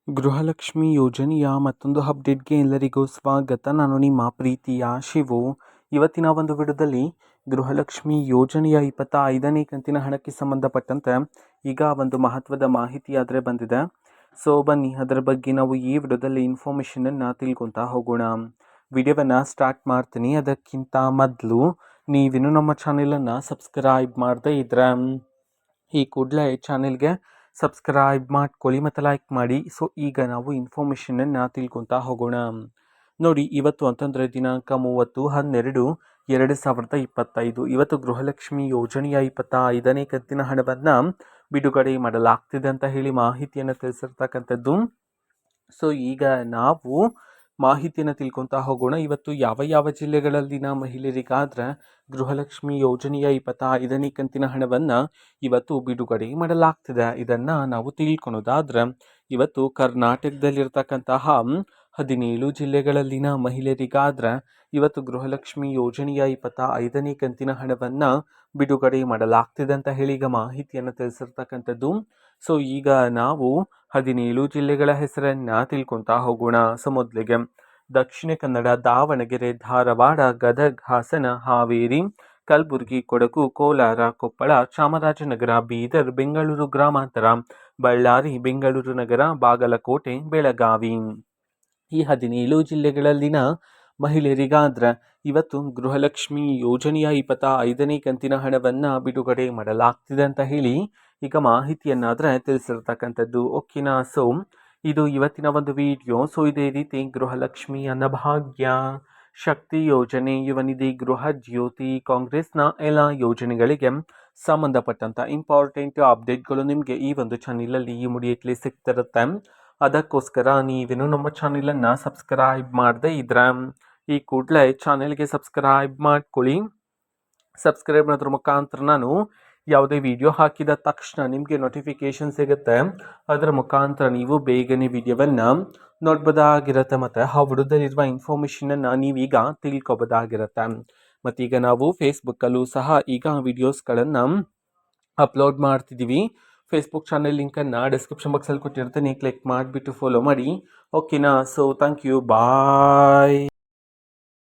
ಗೃಹಲಕ್ಷ್ಮಿ ಯೋಜನೆಯ ಮತ್ತೊಂದು ಅಪ್ಡೇಟ್ಗೆ ಎಲ್ಲರಿಗೂ ಸ್ವಾಗತ. ನಾನು ನಿಮ್ಮ ಪ್ರೀತಿಯ ಶಿವು. ಇವತ್ತಿನ ಒಂದು ವಿಡಿಯೋದಲ್ಲಿ ಗೃಹಲಕ್ಷ್ಮಿ ಯೋಜನೆಯ 25ನೇ ಕಂತಿನ ಹಣಕ್ಕೆ ಸಂಬಂಧಪಟ್ಟಂತೆ ಈಗ ಒಂದು ಮಹತ್ವದ ಮಾಹಿತಿ ಆದರೆ ಬಂದಿದೆ. ಸೊ ಬನ್ನಿ ಅದರ ಬಗ್ಗೆ ನಾವು ಈ ವಿಡಿಯೋದಲ್ಲಿ ಇನ್ಫಾರ್ಮೇಷನನ್ನು ತಿಳ್ಕೊತಾ ಹೋಗೋಣ. ವಿಡಿಯೋವನ್ನು ಸ್ಟಾರ್ಟ್ ಮಾಡ್ತೀನಿ. ಅದಕ್ಕಿಂತ ಮೊದಲು ನೀವಿನ್ನೂ ನಮ್ಮ ಚಾನೆಲನ್ನು ಸಬ್ಸ್ಕ್ರೈಬ್ ಮಾಡದೇ ಇದ್ರೆ ಈ ಕೂಡಲೇ ಚಾನೆಲ್ಗೆ ಸಬ್ಸ್ಕ್ರೈಬ್ ಮಾಡ್ಕೊಳ್ಳಿ ಮತ್ತು ಲೈಕ್ ಮಾಡಿ. ಸೊ ಈಗ ನಾವು ಇನ್ಫಾರ್ಮೇಷನನ್ನು ತಿಳ್ಕೊತಾ ಹೋಗೋಣ. ನೋಡಿ, ಇವತ್ತು ಅಂತಂದರೆ ದಿನಾಂಕ 30/12/2025. ಇವತ್ತು ಗೃಹಲಕ್ಷ್ಮಿ ಯೋಜನೆಯ 25ನೇ ಕಂತಿನ ಹಣವನ್ನು ಬಿಡುಗಡೆ ಮಾಡಲಾಗ್ತಿದೆ ಅಂತ ಹೇಳಿ ಮಾಹಿತಿಯನ್ನು ತಿಳಿಸಿರ್ತಕ್ಕಂಥದ್ದು. ಸೊ ಈಗ ನಾವು ಮಾಹಿತಿಯನ್ನು ತಿಳ್ಕೊತಾ ಹೋಗೋಣ. ಇವತ್ತು ಯಾವ ಯಾವ ಜಿಲ್ಲೆಗಳಲ್ಲಿನ ಮಹಿಳೆಯರಿಗಾದ್ರೆ ಗೃಹಲಕ್ಷ್ಮಿ ಯೋಜನೆಯ 25ನೇ ಕಂತಿನ ಹಣವನ್ನು ಇವತ್ತು ಬಿಡುಗಡೆ ಮಾಡಲಾಗ್ತಿದೆ, ಇದನ್ನು ನಾವು ತಿಳ್ಕೊಳೋದಾದ್ರೆ ಇವತ್ತು ಕರ್ನಾಟಕದಲ್ಲಿರ್ತಕ್ಕಂತಹ 17 ಜಿಲ್ಲೆಗಳಲ್ಲಿನ ಮಹಿಳೆಯರಿಗಾದ್ರೆ ಇವತ್ತು ಗೃಹಲಕ್ಷ್ಮಿ ಯೋಜನೆಯ 25ನೇ ಕಂತಿನ ಹಣವನ್ನು ಬಿಡುಗಡೆ ಮಾಡಲಾಗ್ತಿದೆ ಅಂತ ಹೇಳಿ ಈಗ ಮಾಹಿತಿಯನ್ನು ತಿಳಿಸಿರ್ತಕ್ಕಂಥದ್ದು. ಸೊ ಈಗ ನಾವು 17 ಜಿಲ್ಲೆಗಳ ಹೆಸರನ್ನು ತಿಳ್ಕೊತಾ ಹೋಗೋಣ. ಸೊ ಮೊದಲಿಗೆ ದಕ್ಷಿಣ ಕನ್ನಡ, ದಾವಣಗೆರೆ, ಧಾರವಾಡ, ಗದಗ, ಹಾಸನ, ಹಾವೇರಿ, ಕಲಬುರಗಿ, ಕೊಡಗು, ಕೋಲಾರ, ಕೊಪ್ಪಳ, ಚಾಮರಾಜನಗರ, ಬೀದರ್, ಬೆಂಗಳೂರು ಗ್ರಾಮಾಂತರ, ಬಳ್ಳಾರಿ, ಬೆಂಗಳೂರು ನಗರ, ಬಾಗಲಕೋಟೆ, ಬೆಳಗಾವಿ. ಈ 17 ಜಿಲ್ಲೆಗಳಲ್ಲಿನ ಮಹಿಳೆಯರಿಗಾದ್ರೆ ಇವತ್ತು ಗೃಹಲಕ್ಷ್ಮಿ ಯೋಜನೆಯ 25ನೇ ಕಂತಿನ ಹಣವನ್ನು ಬಿಡುಗಡೆ ಮಾಡಲಾಗ್ತಿದೆ ಅಂತ ಹೇಳಿ ಈಗ ಮಾಹಿತಿಯನ್ನಾದರೆ ತಿಳಿಸಿರ್ತಕ್ಕಂಥದ್ದು. ಓಕೆನಾ? ಸೊ ಇದು ಇವತ್ತಿನ ಒಂದು ವಿಡಿಯೋ. ಸೊ ಇದೇ ರೀತಿ ಗೃಹಲಕ್ಷ್ಮಿ, ಅನ್ನಭಾಗ್ಯ, ಶಕ್ತಿ ಯೋಜನೆ, ಯುವ ನಿಧಿ, ಗೃಹ ಜ್ಯೋತಿ, ಕಾಂಗ್ರೆಸ್ನ ಎಲ್ಲ ಯೋಜನೆಗಳಿಗೆ ಸಂಬಂಧಪಟ್ಟಂಥ ಇಂಪಾರ್ಟೆಂಟ್ ಅಪ್ಡೇಟ್ಗಳು ನಿಮಗೆ ಈ ಒಂದು ಚಾನಲಲ್ಲಿ ಇಮಿಡಿಯೇಟ್ಲಿ ಸಿಗ್ತಿರುತ್ತೆ. ಅದಕ್ಕೋಸ್ಕರ ನೀವೇನು ನಮ್ಮ ಚಾನಲನ್ನು ಸಬ್ಸ್ಕ್ರೈಬ್ ಮಾಡದೇ ಇದ್ರೆ ಈ ಕೂಡಲೇ ಚಾನೆಲ್ಗೆ ಸಬ್ಸ್ಕ್ರೈಬ್ ಮಾಡ್ಕೊಳ್ಳಿ. ಸಬ್ಸ್ಕ್ರೈಬ್ ಮಾಡೋದ್ರ ಮುಖಾಂತರ ನಾನು ಯಾವುದೇ ವಿಡಿಯೋ ಹಾಕಿದ ತಕ್ಷಣ ನಿಮಗೆ ನೋಟಿಫಿಕೇಶನ್ ಸಿಗುತ್ತೆ. ಅದರ ಮುಖಾಂತರ ನೀವು ಬೇಗನೆ ವಿಡಿಯೋವನ್ನು ನೋಡ್ಬೋದಾಗಿರುತ್ತೆ ಮತ್ತು ಆ ವಿಡಿಯೋದಲ್ಲಿರುವ ಇನ್ಫಾರ್ಮೇಷನನ್ನು ನೀವೀಗ ತಿಳ್ಕೊಬೋದಾಗಿರುತ್ತೆ. ಮತ್ತೀಗ ನಾವು ಫೇಸ್ಬುಕ್ಕಲ್ಲೂ ಸಹ ಈಗ ವಿಡಿಯೋಸ್ಗಳನ್ನು ಅಪ್ಲೋಡ್ ಮಾಡ್ತಿದ್ದೀವಿ. ಫೇಸ್ಬುಕ್ ಚಾನೆಲ್ ಲಿಂಕನ್ನು ಡಿಸ್ಕ್ರಿಪ್ಷನ್ ಬಾಕ್ಸಲ್ಲಿ ಕೊಟ್ಟಿರ್ತೀನಿ, ಕ್ಲಿಕ್ ಮಾಡಿಬಿಟ್ಟು ಫಾಲೋ ಮಾಡಿ. ಓಕೆನಾ? So thank you, bye.